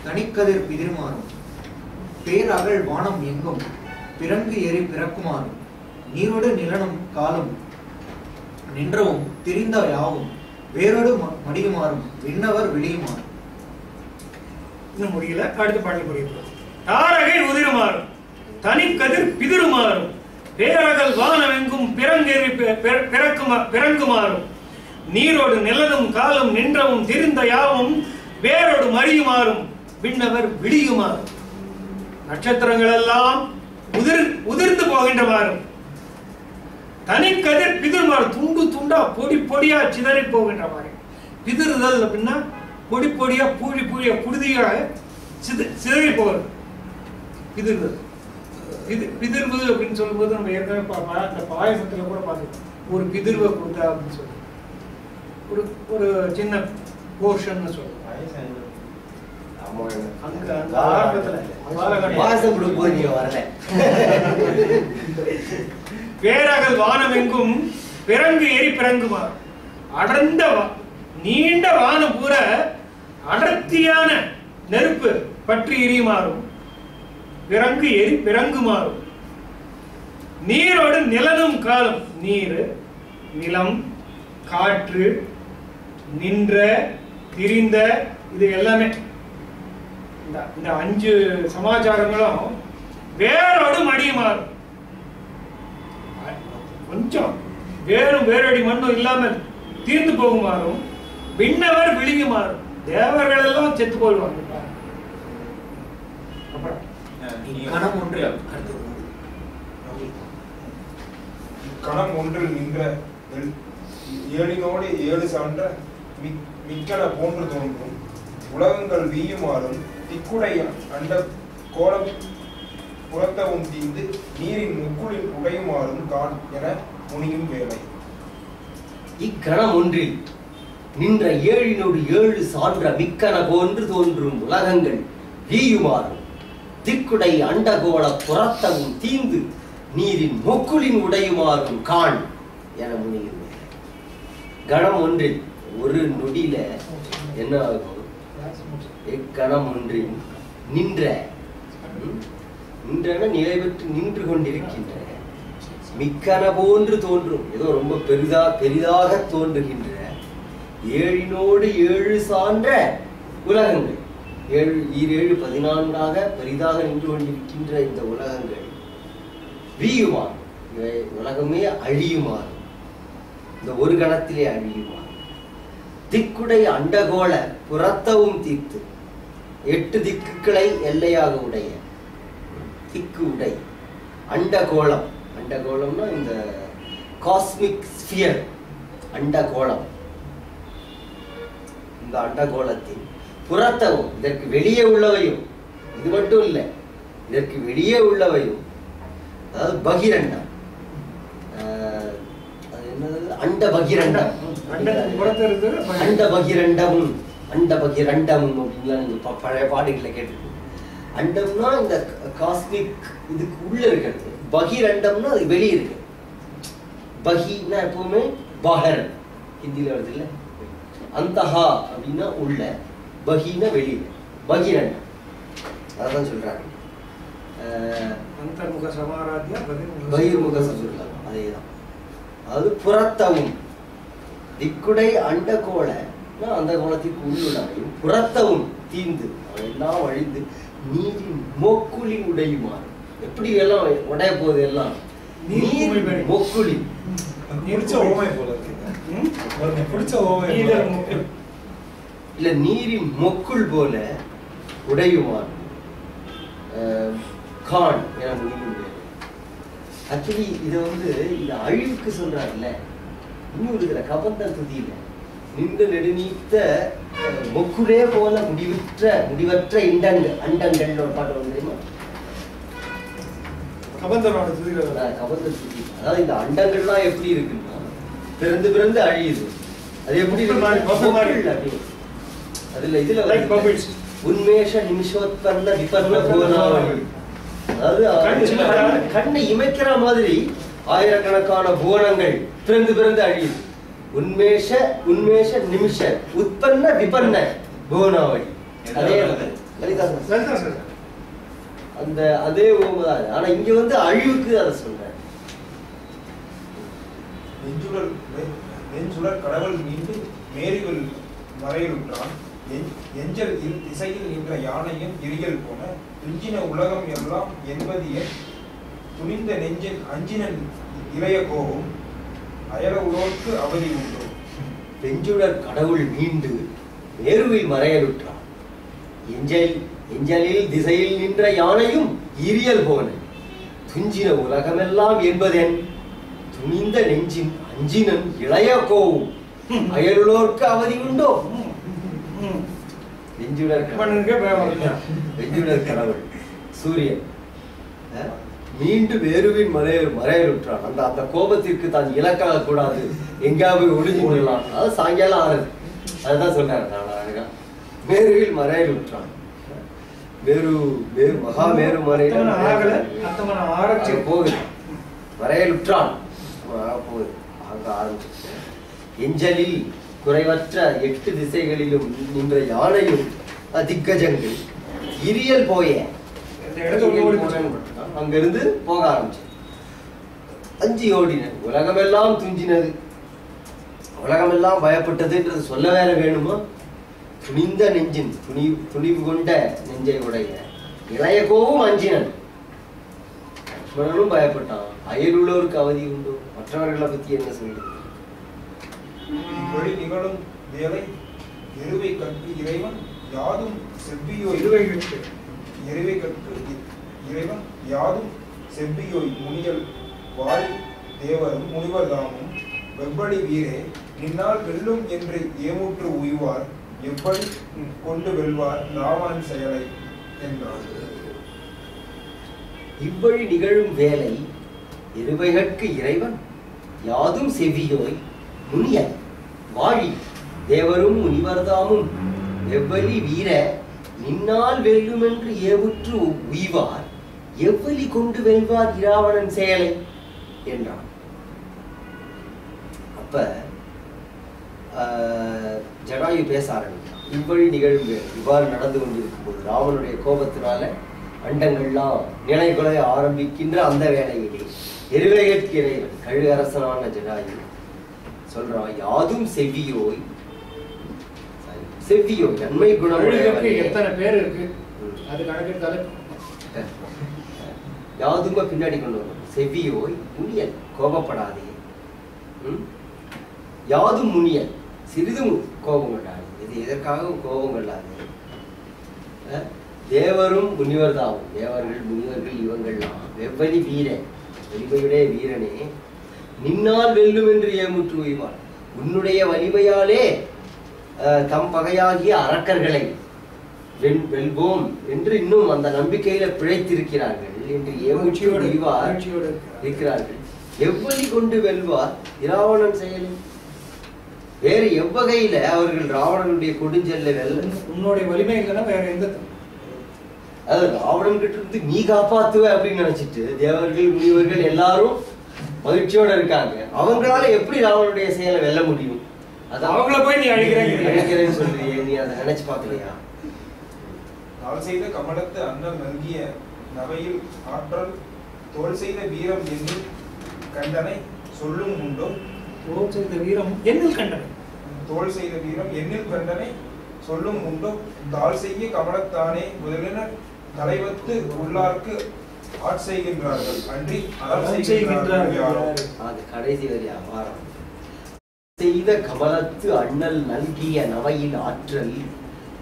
தனிக்கதிர் பிதிர்மாறும் பேரகல் வானம் எங்கும் பிறங்கு ஏறி பிறக்குமாறும் நீரோடு நிலனும் காலும் நின்றவும் திரிந்த யாவும் வேரோடு மடியுமாறும் விண்ணவர் வெளியுமாறும். இன்னும் முடியல, அடுத்த பாடல் புரியுது. தாரகை உதிருமாறும் தனிக்கதிர் பிதிருமாறும் பேரகல் வானம் எங்கும் பிறங்கேறி பிறங்குமாறும் நீரோடு நிலனும் காலும் நின்றவும் திரிந்த யாவும் வேரோடு மறியுமாறும் விண்ணவர் விடியுமாறும். நட்சத்திரங்கள் எல்லாம் உதிர்ந்து போகின்றவாறும் தனிக்கதிர் பிதிர்மாறு துண்டு துண்டா பொடி பொடியா சிதறி போகின்ற மாதிரி. பிதிர்தல் அப்படின்னா பொடி பொடியா பூழி பூழியா புழுதியாக சிதறி போகுது. பிதிர்தல் பிதிர்வு அப்படின்னு சொல்லும்போது நம்ம ஏற்கனவே அந்த பாயசத்துல கூட பார்த்துக்கோம். ஒரு பிதிர்வை கொடுத்தா அப்படின்னு சொல்லி ஒரு சின்ன போர்ஷன் சொல்லுவோம். பேரகல் வானம் எங்கும் பிறங்கு ஏறி பிறங்குமாறும் அடர்ந்த நீண்ட வானம் பூர அடர்த்தியான நெருப்பு பற்றி எரியுமாறும் பிறங்கு ஏறி பிறங்குமாறும் நீரோடு நிலனும் காலம் நீர் நிலம் காற்று நின்ற திரிந்த இது எல்லாமே இந்த 5 சமாச்சாரங்களும் வேரோடு மடியுமாறும். கொஞ்சம் வேரடி மண்ணும் இல்லாமல் தீர்ந்து போகுமாறும் விண்ணவர் விழுங்குமாறும் தேவர்கள் எல்லாம் செத்து போயிடுவாங்க. கணம் ஒன்றில் நின்ற ஏழினோடு ஏழு சான்ற மிக்கன போன்று தோன்றும் உலகங்கள் வீயுமாறும் திக்குடை அண்ட கோலம் புறத்தவும் தீந்து நீரின் முக்குளில் உடையுமாறும் கான் என முனியும் வேலை. இக்கணம் ஒன்றில் நின்ற ஏழினோடு ஏழு சான்ற மிக்கன போன்று தோன்றும் உலகங்கள் வீயுமாறும் திக்குடை அண்டகோள புறத்தவும் தீந்து நீரின் மொக்குளின் உடையுமாறும் கான் என முனியும் வேலை. கணம் ஒன்றில் ஒரு நொடியில என்ன ஆகும்? இக்கணம் ஒன்றில் நின்ற நிலை பெற்று நின்று கொண்டிருக்கின்ற மிக்கன போன்று தோன்றும் ஏதோ ரொம்ப பெரிதாக தோன்றுகின்ற ஏழினோடு ஏழு சான்ற உலகங்கள் 7 14 பெரிதாக நின்று கொண்டிருக்கின்ற இந்த உலகங்கள் வீயுமாறு உலகமே அழியுமாறு இந்த ஒரு கணத்திலே அழியுமாறு திக்குடை அண்டகோள புறத்தவும் தீர்த்து 8 திக்குகளை எல்லையாக உடைய திக்கு உடை அண்டகோளம். அண்டகோளம்னா இந்த காஸ்மிக் ஸ்பியர் அண்டகோளம். இந்த அண்டகோளத்தின் புறத்தவும் இதற்கு வெளியே உள்ளவையும் இது மட்டும் இல்லை, இதற்கு வெளியே உள்ளவையும் அதாவது பகிரண்டம். அது என்னது? அண்ட பகிரண்டம். அண்ட பகிரண்டமும் அண்ட பகிரண்டமும் அப்படின்லாம் நீங்க பழைய பாடுகளை கேட்டிருக்கீங்க. அண்டம்னா இந்த காஸ்மிக் இதுக்கு உள்ள இருக்கிறது, பகிரண்டம்னா அது வெளியே இருக்கு. பகினா எப்பவுமே பஹர் ஹிந்தியில வருது இல்ல, அந்தஹா அப்படின்னா உள்ள, பகினா வெளியில, பகிரண்டம். அதான் சொல்றாங்க. அந்தர்முக சமாராத்யா பகிர்முக சொல்லலாம், அதேதான். அது புறத்தவும் திக்குடை அண்டகோள அந்த கோலத்திற்கு உள்ளுடையும் புறத்தவும் தீந்து எல்லாம் அழிந்து நீரின் மொக்குளின் உடையுமாறு. எப்படி எல்லாம் உடைய போகுது எல்லாம் நீர் மொக்குளி. இல்ல நீரின் மொக்குள் போல உடையுமாறு கான் என முடிவு. ஆக்சுவலி இதை இந்த அழிவுக்கு சொல்றாருல்ல. இன்னும் இருக்கிற கபந்தர் துதியில நின்று நெடுநீத்த மொக்குளே போல முடிவற்ற அண்டங்கள் ஒரு பாட்டு வந்து தெரியுமா? கபந்தரோட துதியில கபந்தர் துதி. அதாவது இந்த அண்டங்கள்லாம் எப்படி இருக்குன்னா பிறந்து அழியுது. அது எப்படி அதுல இதுல உன்மேஷ நிமிஷோத்பன்ன விபர்ண புவனாவளி. அதாவது கண்ணை இமைக்கிற மாதிரி ஆயிரக்கணக்கான புவனங்கள் பிறந்து அழியுது. உன்மேஷ நிமிஷ உற்பன்ன விபர்ண புவனாவளி. அதே லலிதாசன் அந்த அதே ஓமதான். ஆனா இங்க வந்து அழிவுக்கு அதை சொல்றேன். நெஞ்சுடர் கடவுள் மீண்டு மேரிகள் மறையுற்றான். எஞ்சல் திசையில் நின்ற யானையும் எரியல் போன துஞ்சின உலகம் எல்லாம் என்பதிய துணிந்த நெஞ்சின் அஞ்சினன் இளைய கோபம் அயல உலோர்க்கு அவதி உண்டோ. நெஞ்சுடர் கடவுள் மீண்டு மேருவில் மறையலுற்றான். எஞ்சலில் திசையில் நின்ற யானையும் இரியல் போன துஞ்சின உலகமெல்லாம் என்பதென் துணிந்த நெஞ்சின் அஞ்சினன் இளைய கோவும் அயலுள்ளோர்க்கு அவதி உண்டோ. நெஞ்சுடர் கடவுள் சூரியன் மீண்டு வேறுவின் மறையலுற்றான். அந்த கோபத்திற்கு தான் இலக்காக கூடாது, எங்காவது ஒளிஞ்சு கொள்ளலாம். அதாவது சாயங்காலம் ஆறுது. அதுதான் சொல்றாரு அழகா. மேருவில் மறையலுற்றான். மகா மேரு மறையில போகுது, மறையலுற்றான் போகுது. அங்க ஆரம்பிச்சு எஞ்சலில் குறைவற்ற 8 திசைகளிலும் நின்ற யானையும் திக்கஜங்கள் இரியல் போய அங்கிருந்து போக ஆரம்பிச்சு. அஞ்சி ஓடின உலகமெல்லாம் துஞ்சினது, உலகமெல்லாம் பயப்பட்டதுன்றது சொல்ல வேற வேணுமா? துணிந்த நெஞ்சின் துணிவு கொண்ட நெஞ்சை உடைய இளைய கோவும் அஞ்சினன். லட்சுமணனும் பயப்பட்டான். அயலுள்ளோருக்கு அவதி உண்டோ. மற்றவர்களை பத்தி என்ன சொல்றது? வழி நிகழும் வேலை எருவை கற்கு இறைவன் யாதும் செவ்வியோ. எருவை கற்கு இறைவன் யாதும் செவ்வியோய் முனியல் வாழி தேவரும் முனிவர் தாமும் வெவ்வழி வீரே நின்னால் வெல்லும் என்று ஏமுற்று உய்வார் எவ்வழி கொண்டு வெல்வார் ராமன் செயலை என்றார். இவ்வழி நிகழும் வேலை எருவைகட்கு இறைவன் யாதும் செவ்வியோய் முனியல் வாழி தேவரும் முனிவர்தாமும் எவ்வளி வீர நின்னால் வெல்லும் என்று ஏவுற்று உய்வார் எவ்வளி கொண்டு வெல்வார் இராவணன் செயலை என்றான். அப்ப ஜடாயு பேச ஆரம்பித்தான். இவ்வழி நிகழும் வேலை இவ்வாறு நடந்து கொண்டிருக்கும் போது ராவனுடைய கோபத்தினால அண்டங்கள்லாம் நிலை கொலை ஆரம்பிக்கின்ற அந்த வேளையிலே எருவைகட்கு இறைவன் கழுகரசனான ஜடாயு சொல்றான், யாதும் செவ்வியோய். செவ்வியோய் நன்மை குணம் எத்தனை பேர் இருக்கு அது கணக்கெடுத்தாலே யாதும்ப பின்னாடி கொண்டு வரும். செவ்வியோய் முனியல் கோபப்படாதே. யாதும் முனியல் சிறிதும் கோபம் கொண்டாது. இது எதற்காக கோபம் கொள்ளாது. தேவரும் முனிவர் தாவும் தேவர்கள் முனிவர்கள் இவங்கள்லாம் வெவ்வலி வீர வலிமையுடைய வீரனே நின்னால் வெல்லும் என்று ஏமுற்று உய்வார். உன்னுடைய வலிமையாலே தம் பகையாகிய அரக்கர்களை வெல்வோம் என்று இன்னும் அந்த நம்பிக்கையில பிழைத்திருக்கிறார்கள் என்று ஏமுற்று உய்வார் இருக்கிறார்கள். எவ்வளி கொண்டு வெல்வார் இராவணன் செயலும். வேறு எவ்வகையில அவர்கள் ராவணனுடைய கொடுஞ்செல்ல வெல்ல? உன்னுடைய வலிமை இல்லைன்னா வேற எந்த, அது ராவணன் கிட்ட இருந்து நீ காப்பாத்துவ அப்படின்னு நினைச்சிட்டு தேவர்கள் முனிவர்கள் எல்லாரும் மகிழ்ச்சியோட இருக்காங்க. அவங்களால எப்படி ராவனுடைய செயலை வெல்ல முடியும்? அது அவங்கள போய் நீ அழிக்கிறேன்னு சொல்றியே, நீ அதை நினைச்சு பாக்கலையா? நாள் செய்த கமலத்து அண்ணல் நல்கிய நவையில் ஆற்றல் தோல் செய்த வீரம் என்னில் கண்டனை சொல்லும் உண்டோ. தோல் செய்த வீரம் என்னில் கண்டனை, தோல் செய்த வீரம் என்னில் கண்டனை சொல்லும் உண்டோ. தாள் செய்ய கமலத்தானே முதலினர் தலைவத்து உள்ளார்க்கு ஆட்செய்கின்றார்கள் அன்றி செய்கின்றார்கள். அது கடைசி வரியா வாரம் செய்த கமலத்து அண்ணல் நல்கிய நவையில்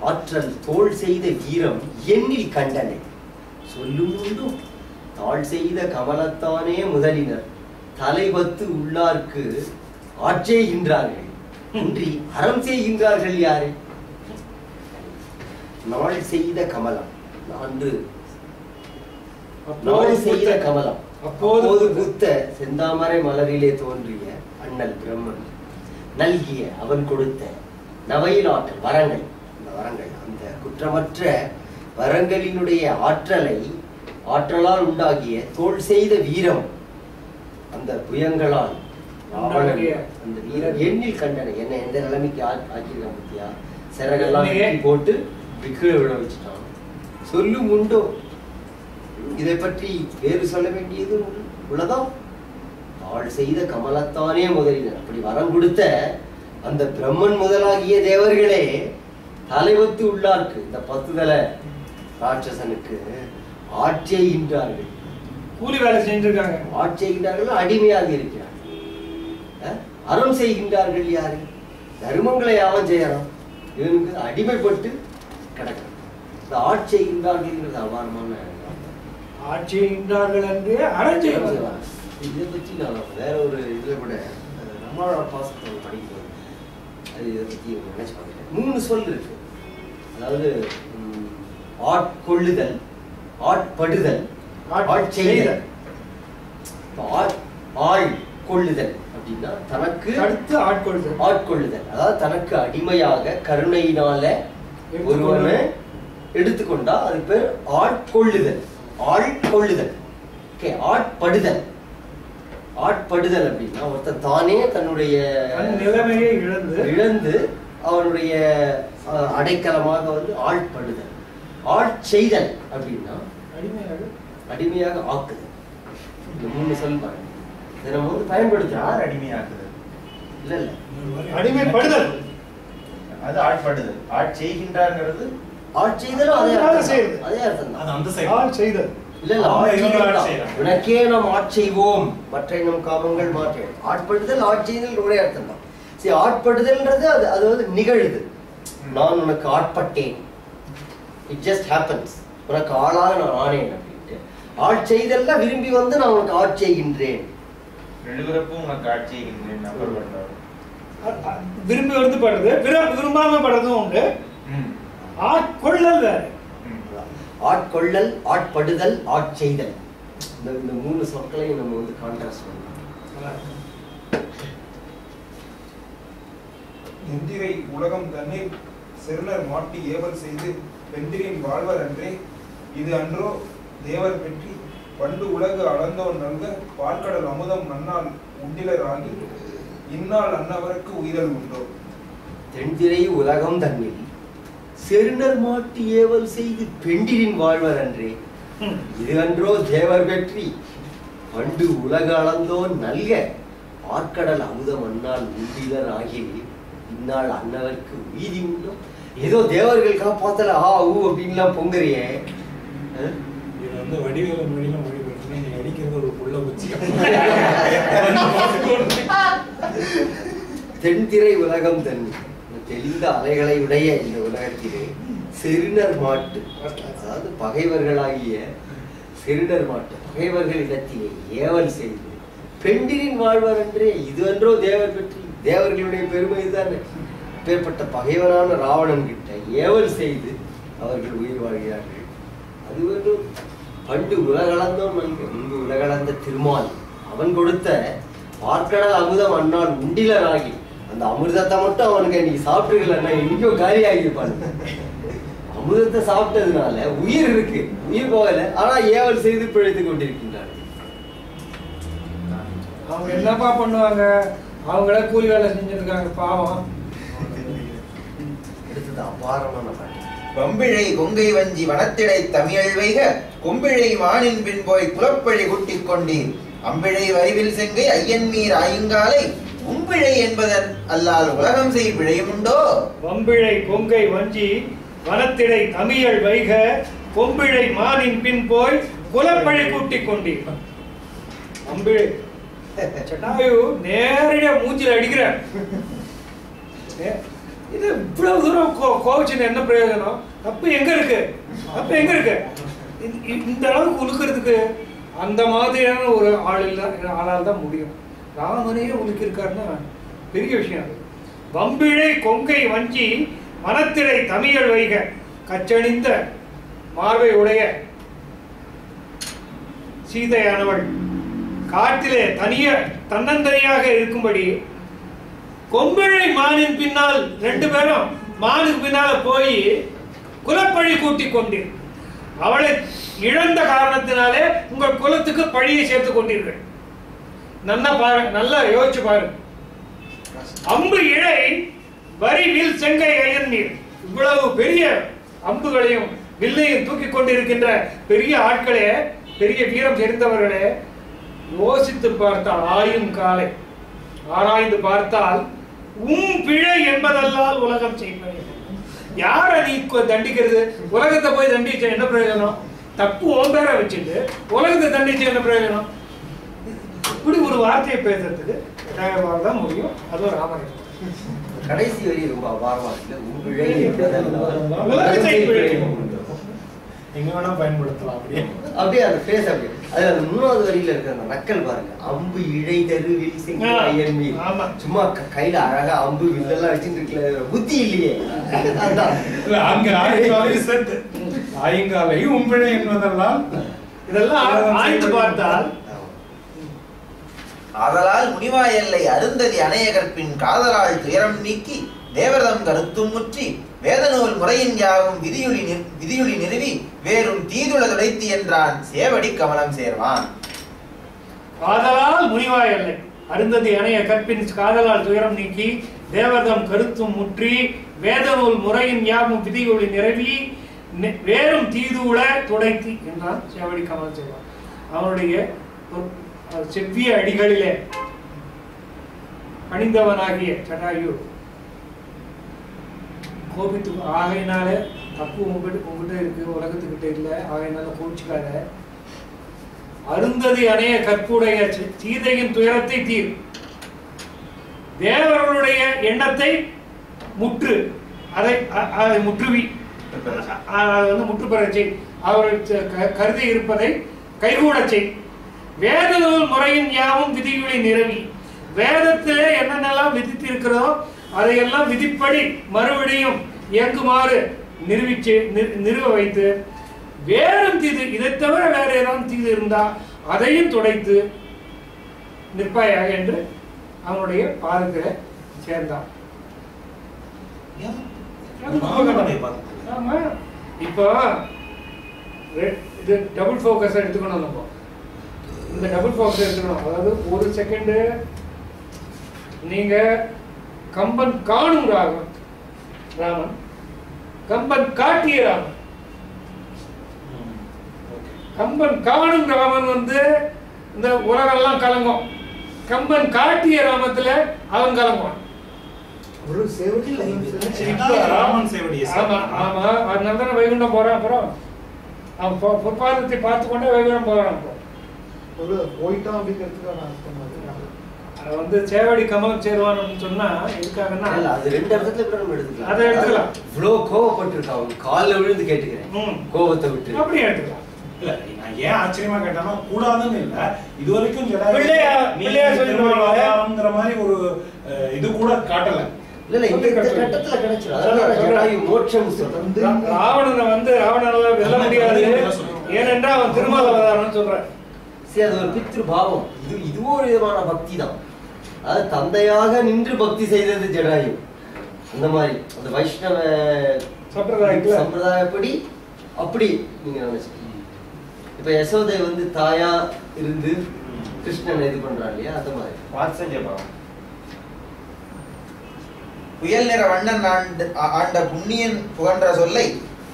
ஆற்றல் தோல் செய்த வீரம் என்னில் கண்டனை சொல்லும் உண்டோ. தாழ் செய்த கமலத்தானே முதலினர் தலைவத்து உள்ளார்க்கு ஆட்சேகின்றார்கள் அன்றி அறம் செய்கின்றார்கள் யாரு? நாள் செய்த கமலம் அன்று நாள் செய்த கமலம் அப்போது புத்த செந்தாமரை மலரிலே தோன்றிய அண்ணல் பிரம்மன் நல்கிய அவன் கொடுத்த நவையில் ஆற்றல் வரங்கள், அந்த வரங்கள் அந்த குற்றமற்ற வரங்களினுடைய ஆற்றலால் உண்டாகிய தோல் செய்த வீரம் அந்த புயங்களால் அந்த வீரம் எண்ணில் கண்டனை. என்ன எந்த நிலைமைக்கு ஆக்கியிருக்கான் பத்தியா? சிறகெல்லாம் போட்டு விக்கிர விட வச்சுட்டான். சொல்லும் உண்டோ? இதை பற்றி வேறு சொல்ல வேண்டியது உள்ளதா? தாழ் செய்த கமலத்தானே முதலினர். அப்படி வரம் கொடுத்த அந்த பிரம்மன் முதலாகிய தேவர்களே தலைவத்து உள்ளார்க்கு, இந்த 10 தல ராட்சசனுக்கு ஆட்சி செய்கின்றார்கள். கூலி வேலை செஞ்சிருக்காங்க. ஆட்சி செய்கின்றார்கள், அடிமையாக இருக்கிறார்கள். அறம் செய்கின்றார்கள் யாரு? தர்மங்களை யாவன் செய்யறான், இவனுக்கு அடிமைப்பட்டு கிடக்கிறான். இந்த ஆட்சி செய்கின்றார்கள் அபாரமான ஆட்சி செய்கின்றார்கள் என்று அறம் செய்வார்கள். இதை பற்றி நான் வேற ஒரு இதுல கூட நம்மளோட பாசத்தை படிக்கிறது, அது இதை பற்றி நினைச்சு பார்க்கிறேன். 3 சொல் இருக்கு. அதாவது ஆட்கொள்ளுதல், ஆட்படுதல், ஆட்செய்தல். ஆள் கொள்ளுதல் அப்படின்னா தனக்கு அடுத்து ஆட்கொள்ளுதல். ஆட்கொள்ளுதல் அதாவது தனக்கு அடிமையாக கருணையினால ஒருவனை எடுத்துக்கொண்டா அது பேர் ஆட்கொள்ளுதல். ஆள் கொள்ளுதல். ஓகே. ஆட்படுதல். ஆட்படுதல் அப்படின்னா ஒருத்தர் தானே தன்னுடைய நிலைமையை இழந்து அவனுடைய அடைக்கலமாக வந்து ஆட்படுதல். ஆட்செய்தல் அப்படின்னா அடிமையாக ஆக்குதல். இந்த 3 சொல் பாருங்க. இதை நம்ம வந்து பயன்படுத்துறோம். அடிமையாக்குதல் இல்ல இல்ல, அடிமைப்படுதல். அது ஆட்படுதல். ஆட்செய்கின்றார்ங்கிறது ஆட்செய்தல் அதே அர்த்தம் தான். அந்த ஆட்செய்தல் இல்ல இல்ல, உனக்கே நாம் ஆட்செய்வோம் மற்ற நம் காமங்கள் மாற்ற. ஆட்படுதல் ஆட்செய்தல் ஒரே அர்த்தம் தான். சரி, ஆட்படுதல்ன்றது அது வந்து நிகழுது. நான் உனக்கு ஆட்பட்டேன், இட் ஜஸ்ட் ஹேப்பன்ஸ். உனக்கு ஆளாக நான் ஆனேன் அப்படின்ட்டு. ஆட்செய்தல்ல விரும்பி வந்து நான் உனக்கு ஆட்செய்கின்றேன். உனக்கு ஆட்செய்கின்றேன் நம்பர் பண்றாரு. விரும்பி வந்து படுறது, விரும்பாம படுறதும் உண்டு. ஆட்கொள்ளல் வேற. ஆட்கொள்ளல், ஆட்படுதல், ஆட்செய்தல். இந்த 3 சொற்களையும் நம்ம வந்து கான்ட்ராஸ்ட் பண்ணலாம். எந்திரை உலகம் தண்ணீர் செருணர் மாட்டி ஏவல் செய்து வெந்திரின் வாழ்வர் அன்றே இது அன்றோ தேவர் பெற்றி பண்டு உலகு அளந்தோன் நல்க பார்க்கடல் அமுதம் நன்னால் உண்டிலர் ஆகி இந்நாள் அன்னவருக்கு உயிரல் உண்டோ. தென்திரை உலகம் தண்ணீர் செருணர் மாட்டி ஏவல் செய்து பெண்டிரின் வாழ்வர் அன்றே இது அன்றோ தேவர் பெற்றி பண்டு உலக அளந்தோன் நல்க பார்க்கடல் அமுதம் அன்னால் உண்டிலர் ஆகி இந்நாள் அன்னவருக்கு உயிரி உண்டோ. ஏதோ தேவர்கள் காப்பாத்தல அப்படின்லாம் பொங்குறியே. இது வந்து வடிவேல மொழியில மொழிபெயர்த்து நீ அடிக்கிறது ஒரு புள்ள குச்சி. தென்திரை உலகம் தண்ணி தெளிந்த அலைகளை உடைய இந்த உலகத்திலே செருணர் மாட்டு, அதாவது பகைவர்களாகிய செருணர் மாட்டு பகைவர்கள் இடத்திலே ஏவல் செய்து பெண்டிரின் வாழ்வர் என்றே இது அன்றோ தேவர் பெற்றி. தேவர்களுடைய பெருமை தானே. பேர்பட்ட பகைவனான ராவணன் கிட்ட ஏவல் செய்து அவர்கள் உயிர் வாழ்கிறார்கள். அது வந்து பண்டு உலகளந்தோம் நன்கு. முன்பு உலகளந்த திருமால் அவன் கொடுத்த பார்க்கடல் அமுதம் அன்னால் உண்டிலராகி அந்த அமிர்தத்தை மட்டும் அவனுக்கு இன்னைக்கு சாப்பிட்டுக்கலன்னா எங்கேயோ காலி ஆகியிருப்பாங்க. அமிர்தத்தை சாப்பிட்டதுனால உயிர் இருக்கு, உயிர் போகல, ஆனா ஏவல் செய்து பிழைத்துக் கொண்டிருக்கின்றார்கள். அவங்க என்னப்பா பண்ணுவாங்க? அவங்களே கூலி வேலை செஞ்சிருக்காங்க பாவம். அடுத்தது அபாரமான பாட்டு. வம்பிழை கொங்கை வஞ்சி வனத்திடை தமிழ் வைக கொம்பிழை மானின் பின் போய் குலப்பழி குட்டிக் கொண்டீர் அம்பிழை வரிவில் செங்கை ஐயன் மீர் ஆயுங்காலை உம்பிழை என்பதன் அல்லால் உலகம் செய் பிழையும் உண்டோ. வம்பிழை கொங்கை வஞ்சி வனத்திடை தமிழ் வைக கொம்பிழை மானின் பின் போய் குலப்பழி கூட்டிக் கொண்டீர். அம்பிழை சட்டாயு நேரடியா மூஞ்சில அடிக்கிற. இது இவ்வளவு தூரம் கோவிச்சு என்ன பிரயோஜனம்? தப்பு எங்க இருக்கு? தப்பு எங்க இருக்கு? இந்த அளவுக்கு உழுக்கிறதுக்கு அந்த மாதிரியான ஒரு ஆளால் தான் முடியும். ராமனையே உழுக்கிருக்காருன்னா பெரிய விஷயம் அது. வம்பிழை கொங்கை வஞ்சி மனத்திடை தமிழ் வைக கச்சணிந்த மார்பை உடைய சீதையானவள் காட்டிலே தன்னந்தனியாக இருக்கும்படி கொம்பிழை மானின் பின்னால் 2 பேரும் மானுக்கு பின்னால போய் குலப்பழி கூட்டிக் கொண்டீர். அவளை இழந்த காரணத்தினாலே உங்கள் குலத்துக்கு பழியை சேர்த்துக் கொண்டீர்கள். நல்லா பாருங்க, நல்லா யோசிச்சு பாருங்க. அம்பு இழை வரி வில் செங்கை ஐயன் நீர். இவ்வளவு பெரிய அம்புகளையும் வில்லையும் தூக்கி கொண்டிருக்கின்ற பெரிய ஆட்களே, பெரிய வீரம் தெரிந்தவர்களே, யோசித்து பார்த்தால், ஆயும் காலை ஆராய்ந்து பார்த்தால், பிழை என்பதல்லால் உலகம் செய்வது. யார நீ தண்டிக்கிறது? உலகத்தை போய் தண்டிச்ச என்ன பிரயோஜனம்? தப்பு ஓம்பேர வச்சுட்டு உலகத்தை தண்டிச்ச என்ன பிரயோஜனம்? இப்படி ஒரு வார்த்தையை பேசுறதுக்கு தான் முடியும். அது ஒரு ராமன் கடைசி வரி ரொம்ப அபாரமா இருக்கு. எங்க வேணா பயன்படுத்தலாம். அப்படியே அந்த பேச அப்படியே அது அந்த 3வது வரியில இருக்கிற அந்த நக்கல் பாருங்க. அம்பு இழை தருவில் செங்கல் மீன். சும்மா கையில அழகா அம்பு வில்லெல்லாம் வச்சுட்டு இருக்கல, புத்தி இல்லையே. அங்க ஆயங்காலை உம்பிழை என்பதெல்லாம் இதெல்லாம் ஆய்ந்து பார்த்தால், ஆதலால் முனிவாயல்லை அருந்ததி அணையகற்பின் காதலால் துயரம் நீக்கி தேவதம் கருத்தும் முற்றி வேதநூல் முறையின் யாவும் விதியுளி நிறுவி வேறும் தீதுள துடைத்து என்றான் சேவடி கமலம் சேர்வான். ஆதலால் முனிவாயல்லை அருந்ததி அணைய கற்பின் காதலால் துயரம் நீக்கி தேவதம் கருத்தும் முற்றி வேதநூல் முறையின் யாவும் விதியுளி நிறுவி வேறும் தீதுள துடைத்து என்றான் சேவடி கமலம் சேர்வான். அவனுடைய செவ்விய அடிகளிலே பணிந்தவனாகிய ஜடாயு கோபித்து, ஆகையினால தப்பு உங்ககிட்ட இருக்கு, உலகத்துக்கிட்ட இல்லை, ஆகையினால கோபிச்சுக்காத. அருந்ததி அணைய கற்புடைய சீதையின் துயரத்தை தீர், தேவர்களுடைய எண்ணத்தை முற்று, அதை முற்றுவி, முற்றுப்பெற செய், அவர்கள் கருதி இருப்பதை கைகூட செய். வேத நூல் முறையின் யாவும் விதிகளை நிறுவி, வேதத்திலே என்னென்னலாம் விதித்து இருக்கிறதோ அதையெல்லாம் விதிப்படி மறுபடியும் இயங்குமாறு நிறுவ வைத்து, வேறும் தீது, இதை தவிர வேற ஏதாவது தீது இருந்தா அதையும் துடைத்து நிற்பாயாக என்று அவனுடைய பாதத்தில் சேர்ந்தான். ஆமா, இப்போ இது டபுள் ஃபோக்கஸ் எடுத்துக்கணும். நம்ம இந்த டபுள் ஃபோக்கஸ் எடுத்துக்கணும். அதாவது ஒரு செகண்ட் நீங்க கம்பன் காணும் ராமன், கம்பன் காட்டிய ராமன். கம்பன் காணும் ராமன் இந்த உலகெல்லாம் கலங்கும். கம்பன் காட்டிய ராமத்துல அவன் கலங்குவான். ஒரு சேவடி ராமன் சேவடி. ஆமா ஆமா, அதனால தானே வைகுண்டம் போறான். அப்புறம் அவன் பொற்பாதத்தை பார்த்து கொண்டே வைகுண்டம் போறான். போயிட்டான் அப்படிங்கிறதுக்கான அர்த்தம் சேவடி கமலம் சேருவான்னு சொன்னா எதுக்காகன்னா, அது 2 அர்த்தத்துல கூட நம்ம எடுத்துக்கலாம். அதை எடுத்துக்கலாம். இவ்ளோ கோவப்பட்டிருக்கான், கால்ல விழுந்து கேட்டுக்கிறேன், கோவத்தை விட்டு அப்படியே எடுத்துக்கலாம். இல்ல, நான் ஏன் ஆச்சரியமா கேட்டானா, கூடாதுன்னு இல்ல, இது வரைக்கும் மாதிரி ஒரு இது கூட காட்டல. இல்ல இந்த கட்டத்துல கிடைச்சிடும். மோட்சம் சொல்றது ராவணனை ராவணனால வெல்ல முடியாது, ஏனென்றா அவன் திருமால அவதாரம்னு சொல்றான். சரி, அது ஒரு பித்ரு பாவம். இதுவும் ஒரு விதமான பக்தி தான். அது தந்தையாக நின்று பக்தி செய்தது ஜடாயு. அந்த மாதிரி அந்த வைஷ்ணவ சம்பிரதாயப்படி அப்படி நீங்க நினைச்சு. இப்ப யசோதை தாயா இருந்து கிருஷ்ணன் இது பண்றாங்க இல்லையா, அந்த மாதிரி வாத்சல்ய பாவம். புயல் நிற வண்ணன் ஆண்ட புண்ணியன் புகன்ற சொல்லை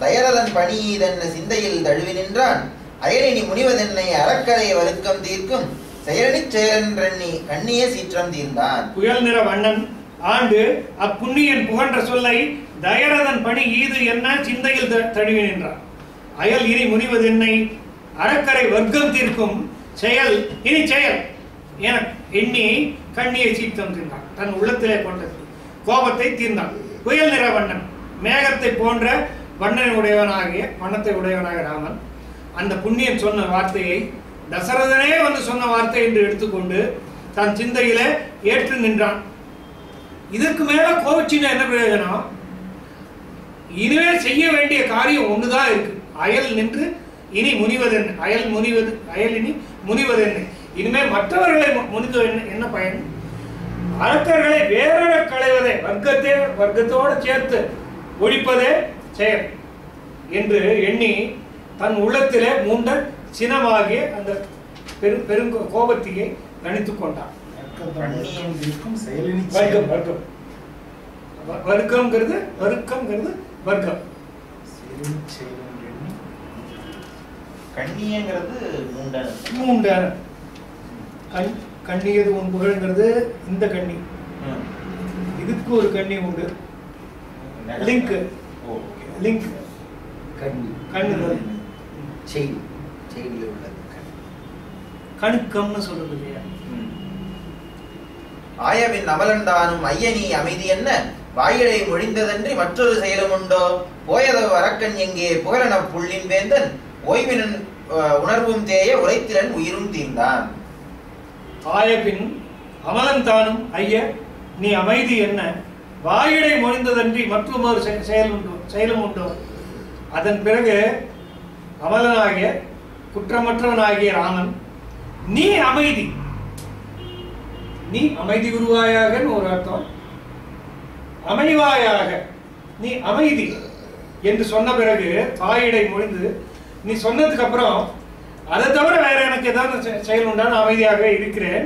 தயரதன் பணியீதென்ன சிந்தையில் தழுவி நின்றான். அயலினி முனிவதென்னை அறக்கரை வருக்கம் தீர்க்கும் செயலனிச் செயலென்றெண்ணி கண்ணிய சீற்றம் தீர்ந்தான். புயல் நிற வண்ணன் ஆண்டு அப்புண்ணியன் புகன்ற சொல்லை தயரதன் பணி ஈது என்ன சிந்தையில் தழுவி நின்றான். அயல் இனி முனிவதென்னை அறக்கரை வர்க்கம் தீர்க்கும் செயல் இனி செயல் என எண்ணி கண்ணியை சீற்றம் தீர்ந்தான். தன் உள்ளத்திலே கொண்ட கோபத்தை தீர்ந்தான். புயல் நிற வண்ணன், மேகத்தை போன்ற வண்ணத்தை உடையவனாக ராமன் அந்த புண்ணியன் சொன்ன வார்த்தையை தசரதனே சொன்ன வார்த்தை என்று எடுத்துக்கொண்டு தன் சிந்தையில ஏற்று நின்றான். இதற்கு மேல கோபிச்சின்னா என்ன பிரயோஜனம்? இனிமே செய்ய வேண்டிய காரியம் ஒண்ணுதான் இருக்கு. அயல் நின்று இனி முனிவதென்ன, அயல் இனி முனிவதென்ன, இனிமே மற்றவர்களை முனிவது என்ன பயன்? அரக்கர்களை வேற களைவதே, வர்க்கத்தோடு சேர்த்து ஒழிப்பதே செயல் என்று எண்ணி தன் உள்ளத்திலே மூண்ட சினமாகிய அந்த கோபத்தையை கணித்துக் கொண்டான். வர்க்கம் வர்க்கம் கண்ணியங்கிறது மூண்டன. மூண்டன. கண்ணியது உன் புகழ்ங்கிறது இந்த கண்ணி. இதுக்கு ஒரு கண்ணி உண்டு. லிங்க். லிங்க். கண்ணி. கண்ணுகள். செயின். செயின்ல உள்ளது. கணுக்கம்னு சொல்றது இல்லையா? ஆயவின் அமலன்தானும் ஐயனி அமைதி என்ன வாயிலை மொழிந்ததன்றி மற்றொரு செயலும் உண்டோ போயதவ் அரக்கன் எங்கே புகழன புள்ளின் வேந்தன் ஓய்வினன் உணர்வும் தேய உரைத்திறன் உயிரும் தீர்ந்தான். ஆயபின் அமலன்தானும் ஐய நீ அமைதி என்ன வாயிலை மொழிந்ததன்றி மற்றொரு செயலும் உண்டோ. அதன் பிறகு அமலனாகிய குற்றமற்றவனாகிய ராமன் நீ அமைதி, நீ அமைதி உருவாயாக ஒரு அர்த்தம், அமைவாயாக நீ அமைதி என்று சொன்ன பிறகு வாயிடை முடிந்து நீ சொன்னதுக்கு அப்புறம் அதை தவிர வேற எனக்கு ஏதாவது செயல் உண்டான அமைதியாக இருக்கிறேன்.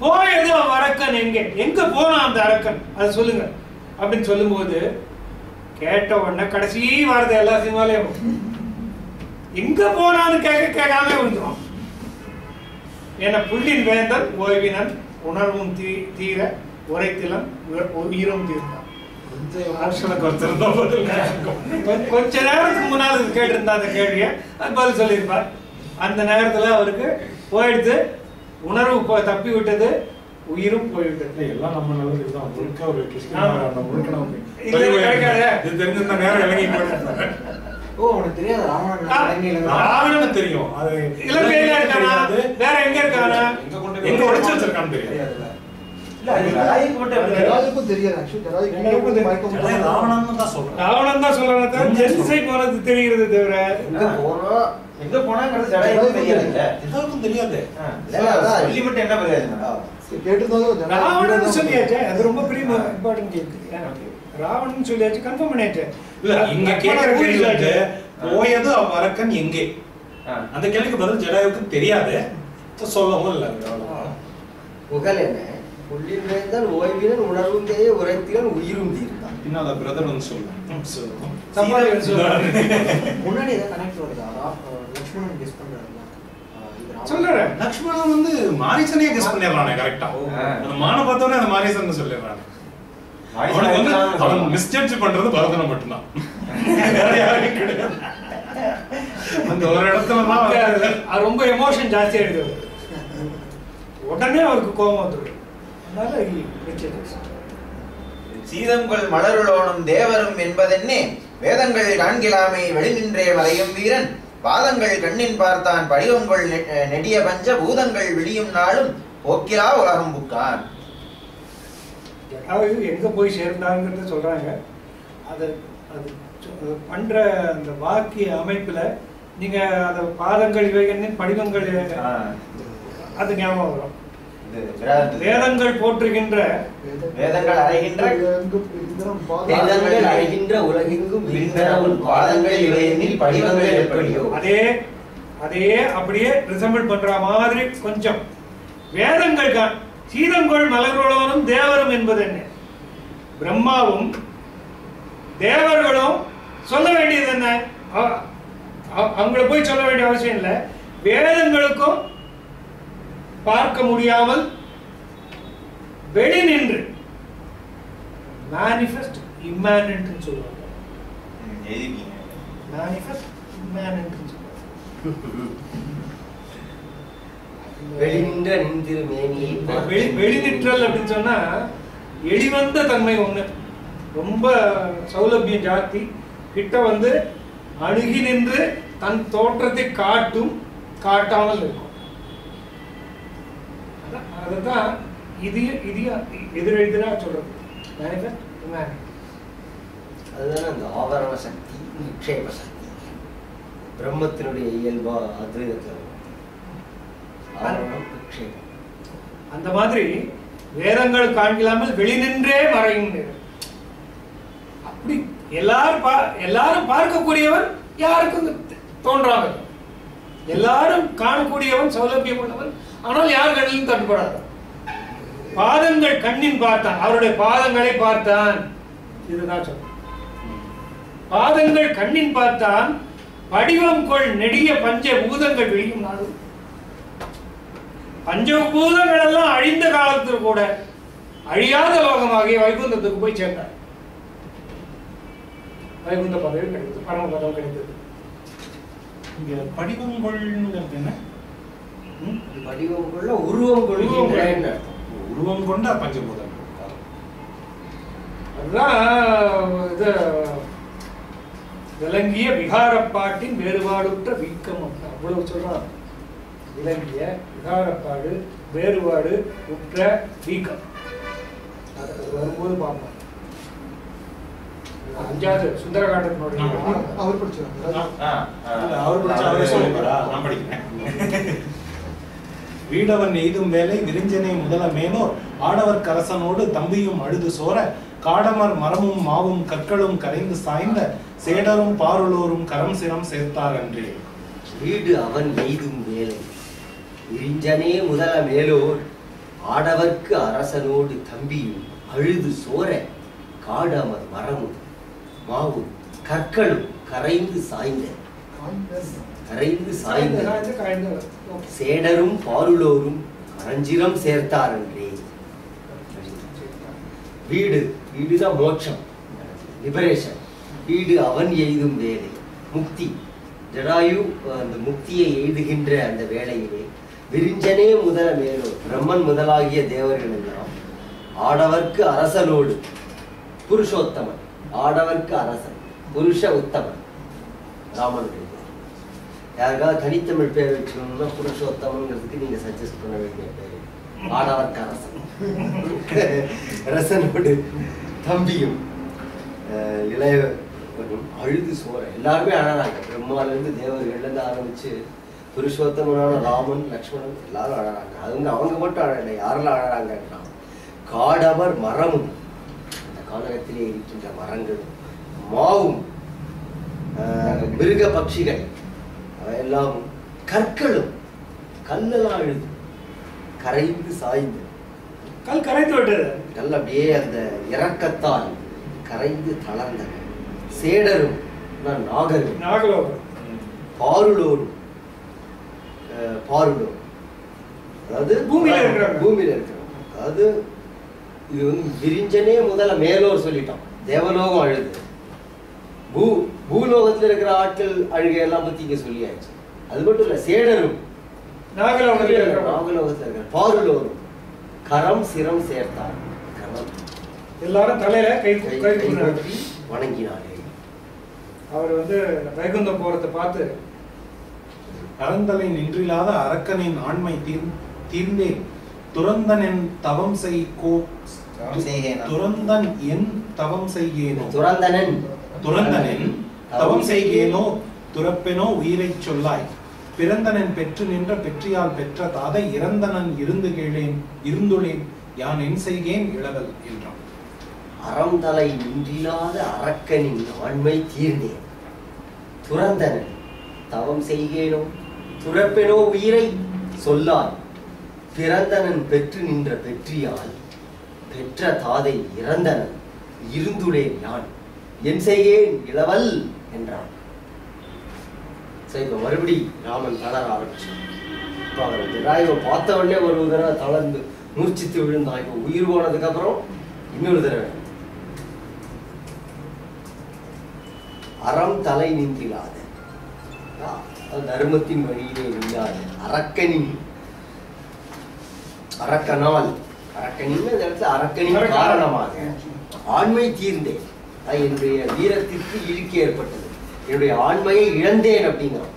போயது அரக்கன் எங்கே, எங்க போனா அந்த அரக்கன் அதை சொல்லுங்க அப்படின்னு சொல்லும்போது கேட்ட உடனே கடைசி வாரது எல்லா சினிமாலையும் எங்க போனான்னு கேட்காம வந்துடும். என புள்ளின் வேந்தன் ஓய்வினன் உணர்வும் தீர உரைத்திலன் உயிரும் தீர்ந்தான். கொஞ்ச நேரத்துக்கு முன்னால் கேட்டிருந்தா அந்த கேள்வியை அது பதில் சொல்லியிருப்பார். அந்த நேரத்துல அவருக்கு போயிடுது, உணர்வு தப்பி விட்டது, உயிரும் போய்விட்டது. எல்லாம் நம்ம நல்லதுக்கு தான். முழுக்க ஒரு தெரிஞ்சிருந்த நேரம் இலங்கை உனக்கு தெரியாது ராவணன் தெரியும். அது இலங்கையில இருக்கானா வேற எங்க இருக்கானா எங்க உடைச்சு வச்சிருக்கான்னு தெரியாது. ராவணன் தான் சொல்றேன். திசை போனது தெரிகிறது தவிர எங்க போனாங்கிறது ஜடாயுக்கும் தெரியாது. சொல்லிவிட்டு என்ன பிரயோஜனம்? ராவணன் சொல்லியாச்சு, அது ரொம்ப பெரிய இம்பார்ட்டன்ட் கேள்வி. ராவணன் சொல்லியாச்சு, கன்ஃபார்ம் பண்ணியாச்சு. இல்ல இங்க கேக்குற கேள்வி போயது அரக்கன் எங்கே, அந்த கேள்விக்கு பதில் ஜடாயுக்கு தெரியாது, சொல்லவும் இல்லை. புகழென புள்ளின் வேந்தன் ஓய்வினன் உணர்வும் தேய உரைத்திலன் உயிரும் தீர்ந்தான். பின்னால பிரதர் வந்து சொல்லுவேன். முன்னாடி ஏதாவது கனெக்ட் வருதா? லக்ஷ்மணன் கெஸ் பண்றாருல சொல்றேன். லக்ஷ்மணன் வந்து மாரீசனையே கெஸ் பண்ணிடுறானே கரெக்டா. அந்த மான பார்த்தோன்னே அந்த மாரீசன் சொல்லிடுறானே. அவனுக்கு வந்து அவன் மிஸ்ஜட்ஜ் பண்றது பரதனை மட்டும்தான். அந்த ஒரு இடத்துல ரொம்ப எமோஷன் ஜாஸ்தியா இருக்குது, உடனே அவருக்கு கோபம் வந்துடும். சீதங்கள் மலருளோனும் தேவரும் என்பதென்னே வேதங்கள் காண்கிலாமை வெளிநின்றே மலையும் வீரன் பாதங்கள் கண்ணின் பார்த்தான் படிவங்கள் நெடிய பஞ்ச பூதங்கள் விழியும் நாளும் போக்கிலா உலகம் புக்கான். அதாவது எங்க போய் சேர்ந்தாங்கிறத சொல்றாங்க. அது அது பண்ற அந்த வாக்கிய அமைப்புல நீங்க அந்த பாதங்கள் இவைகளின் படிவங்கள் அது ஞாபகம் வரும். வேதங்கள் போற்றுகின்ற வேதங்கள் அறைகின்ற உலகெங்கும் பாதங்கள் இவையெனில் படிவங்கள் எப்படியோ அதே அப்படியே ரிசம்பிள் பண்ற மாதிரி கொஞ்சம் வேதங்கள் சீதங்கொள் மலர்களோனும் தேவரும் என்பது என்ன, பிரம்மாவும் தேவர்களும் சொல்ல வேண்டியது என்ன, அவங்கள போய் சொல்ல வேண்டிய அவசியம் இல்லை. வேதங்களுக்கும் பார்க்க முடியாமல் வெளி நின்று மேனிஃபெஸ்ட் இம்மானன்ட் சொல்லுவாங்க. மேனிஃபெஸ்ட் இம்மானன்ட் வெளிநிற்றல் அப்படின்னு சொன்னா எளிவந்த தன்மை ஒண்ணு, ரொம்ப சௌலபியம் ஜாஸ்தி, கிட்ட வந்து அணுகி நின்று தன் தோற்றத்தை காட்டும் காட்டாமல் இருக்கும். அதுதான் இது எதிரெழுதினா சொல்றது. அதுதானே அந்த ஆவரண சக்தி, நிக்ஷேப சக்தி, பிரம்மத்தினுடைய இயல்பா அத்வைதத்தில் அந்த மாதிரி வேதங்கள் காண்கலாமல் வெளிநின்றே மறையும். அப்படி எல்லாரும் பார்க்கக்கூடியவன் யாருக்கும் தோன்றாமல், எல்லாரும் காணக்கூடியவன் சௌலபியம் உள்ளவன், ஆனால் யார் கண்ணிலும் தட்டுப்படாத. பாதங்கள் கண்ணின் பார்த்தான், அவருடைய பாதங்களை பார்த்தான். இதுதான் சொல்ற பாதங்கள் கண்ணின் பார்த்தான் வடிவம் கொள் நெடிய பஞ்ச பூதங்கள் விழியும் நாடு. பஞ்சபூதங்கள் எல்லாம் அழிந்த காலத்தில் கூட அழியாத லோகமாகிய வைகுந்தத்துக்கு போய் சேர்ந்தார். வைகுந்த பதவி கிடைத்தது, பரமபதம் கிடைத்தது. இங்க படிவங்கொள்ங்கிறது என்ன? வடிவம் கொள்ள உருவம் கொள்கின்ற உருவம் கொண்ட பஞ்சபூதம். அதுதான் இது விளங்கிய விகாரப்பாட்டின் வேறுபாடுற்ற வீக்கம். அவ்வளவு சொல்றான். விளங்கிய விகாரப்பாடு வேறுபாடு உற்ற வீக்கம். அது வரும்போது பார்ப்போம். அஞ்சாவது சுந்தரகாண்டத்தினுடைய அவர் படிச்சாங்க. அவர் படிச்சா அவரே சொல்லுவாரா? நான் படிக்கிறேன். வீடவன் எய்தும் வேலை விரிஞ்சனை முதல மேனோர் ஆடவர் கரசனோடு தம்பியும் அழுது சோர காடமர் மரமும் மாவும் கற்களும் கரைந்து சாய்ந்த சேடரும் பாருளோரும் கரம் சிரம் சேர்த்தார் அன்றே. வீடு அவன் எய்தும் வேலை விரிஞ்சனே முதல மேலோர் ஆடவர்க்கு அரசனோடு தம்பியும் அழுது சோர காடமர் மரமும் மாவும் கற்களும் கரைந்து சாய்ந்த சேடரும் பாருளோரும் கரஞ்சிரம் சேர்த்தார் என்றே. வீடு வீடுதான் மோட்சம், லிபரேஷன். வீடு அவன் எய்தும் வேலை முக்தி. ஜடாயு அந்த முக்தியை எய்துகின்ற அந்த வேளையிலே விரிஞ்சனே முதல மேலோர் பிரம்மன் முதலாகிய தேவர்கள் எல்லாம் ஆடவர்க்கு அரசனோடு புருஷோத்தமன், ஆடவர்க்கு அரசன் புருஷ உத்தமன் ராமனுடைய. யாருக்காவது தனித்தமிழ் பேர் வச்சுக்கணும்னா புருஷோத்தமங்கிறதுக்கு நீங்க சஜஸ்ட் பண்ண வேண்டிய பேர் ஆடவர்க்கு அரசன். அரசனோடு தம்பியும் இளையவனும் அழுது சோர. எல்லாருமே அழறாங்க. பிரம்மால இருந்து தேவர்கள்ல இருந்து ஆரம்பிச்சு புருஷோத்தமனான ராமன் லக்ஷ்மணன் எல்லாரும் அழறாங்க. அவங்க மட்டும் அழல. யாரெல்லாம் அழறாங்கன்னா காடவர் மரமும், அந்த காலகத்திலே இருக்கின்ற மரங்களும் மாவும் மிருக பட்சிகள் எல்லாம் கற்களும் கல்லெல்லாம் அழுது கரைந்து சாய்ந்து. கல் கரைந்து விட்டது. கல் அப்படியே அந்த இரக்கத்தால் கரைந்து தளர்ந்தன. சேடரும் நாகரும் நாகலோகம் பாருளோரும் பாருளோரும் அதாவது பூமியில இருக்கிறாங்க. பூமியில இருக்கிறாங்க. அதாவது இது வந்து விரிஞ்சனே முதல்ல மேலோர் சொல்லிட்டோம். தேவலோகம் அழுது, பூலோகத்துல இருக்கிற ஆட்கள் அழுகையெல்லாம் பத்தி இங்க சொல்லியாச்சு. அது மட்டும் இல்ல, சேடரும் நாகலோகத்துல இருக்கிற பாருளோரும் கரம் சிரம் சேர்த்தார். கரம் எல்லாரும் தலையில கை வணங்கினாரே. அவர் வந்து வைகுந்தம் போறதை பார்த்து அறந்தலை நின்றில்லாத அரக்கனின் ஆண்மை தீர்ந்தேன் துறந்தனின் தவம் செய்கோ துறந்தன் என் தவம் செய்கேனோ துறந்தனின் தவம் செய்கேனோ துறப்பெனோ உயிரைச் சொல்லாய் பிறந்தனன் பெற்று நின்ற பெற்றியால் பெற்ற தாதை இறந்தனன் இருந்து கேளேன் இருந்துளேன் யான் என் செய்கேன் இளவல் என்றான். அறந்தலை நின்றில்லாத அரக்கனின் ஆண்மை தீர்ந்தேன் துறந்தனன் தவம் செய்கேனோ துறப்பெனோ உயிரை சொல்லாய் பிறந்தனன் பெற்று நின்ற பெற்றியால் பெற்ற தாதை இறந்தனன் இருந்துளேன் யான் என் செய்கேன் இளவல் என்றான். இப்ப மறுபடி ராமன் தளர ஆரம்பிச்சான். இப்ப அவர் ஜடாயுவை பார்த்த உடனே ஒரு தடவை தளர்ந்து மூர்ச்சித்து விழுந்தான். இப்ப உயிர் போனதுக்கு அப்புறம் இன்னொரு தடவை அறம் தலை நின்றில்லாத தர்மத்தின் வழியிலே நில்லாத அரக்கனின் அரக்கனால் அரக்கனின் அரக்கனின் காரணமாக ஆண்மை தீர்ந்தேன். என்னுடைய வீரத்திற்கு இழுக்கு ஏற்பட்டது. என்னுடைய ஆண்மையை இழந்தேன் அப்படிங்கிறான்.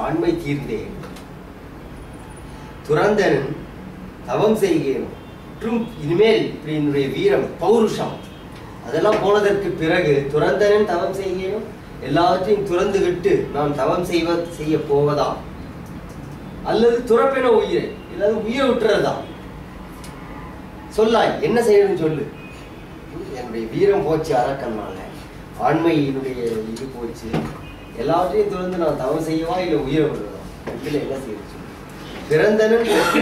ஆண்மை தீர்ந்தேன் துறந்தனன் தவம் செய்கிறேன் மற்றும் இனிமேல் இப்படி என்னுடைய வீரம் பௌருஷம் அதெல்லாம் போனதற்கு பிறகு துறந்தனன் தவம் செய்கிறேன் எல்லாவற்றையும் துறந்து விட்டு நான் தவம் செய்ய போவதா அல்லது துறப்பென உயிரை இல்லாத உயிரை விட்டுறதா சொல்லாய் என்ன செய்யணும்னு சொல்லு. என்னுடைய வீரம் போச்சு அரக்கனால ஆண்மையினுடைய இது போச்சு எல்லாவற்றையும் துறந்து நான் தவம் செய்யவா இல்லை உயிரை விடுறதா இதுல என்ன செய்ய சொல்லு. பிறந்தனன் பெற்று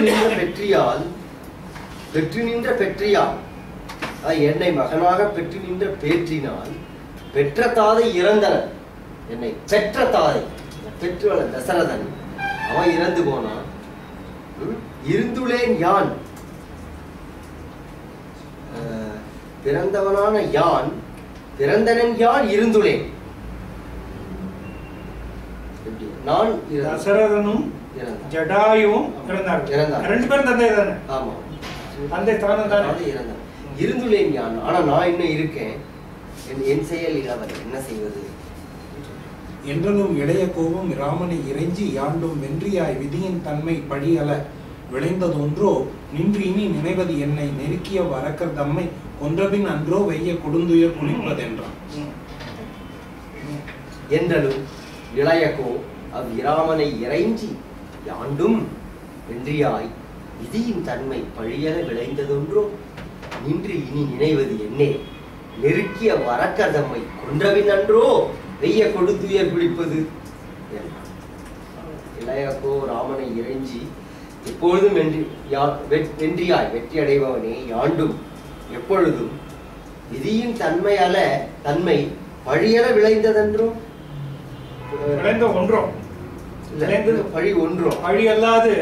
நின்ற பெற்றியால் என்னை மகனாக பெற்று நின்ற பேற்றினால் பெற்ற தாதை இறந்தனர் என்னை பெற்ற தாய் பெற்றோட தசரதன் அவன் இறந்து போனான். இருந்துளேன் யான், பிறந்தவனான யான், பிறந்தனன் யான் இருந்துளேன். நான் தசரதனும் ஜடாயுவும் இறந்தார். ரெண்டு பேரும் தந்தை தானே? ஆமா, தந்தை தானே இறந்தார். இருந்துளேன் யான், ஆனா நான் இன்னும் இருக்கேன். என் செயல் இளவர் என்ன செய்வது என்றனும் இளைய கோவும் ராமனை இறைஞ்சி யாண்டும் வென்றியாய் விதியின் தன்மை பழியல விளைந்ததொன்றோ நின்று இனி நினைவது என்னை நெருக்கிய வரக்கர் தம்மை கொன்றபின் அன்றோ வெய்ய கொடுந்துயர் குளிப்பதென்றான். என்றனும் இளையகோ அவ்விராமனை இறைஞ்சி யாண்டும் வென்றியாய் விதியின் தன்மை பழியல விளைந்ததொன்றோ நின்று இனி நினைவது என்னே நெருக்கிய வரக்கர் தம்மை கொன்றபின் அன்றோ வெய்ய கொடுத்துயர் குளிப்பது. இளையகோ ராமனை இறைஞ்சி எப்பொழுதும் வென்றியாய் வெற்றி அடைபவனே யாண்டும் எப்பொழுதும் விதியின் தன்மையால தன்மை பழியல விளைந்ததென்றோ விளைந்த ஒன்றோ பழி ஒன்றோ பழி அல்லாது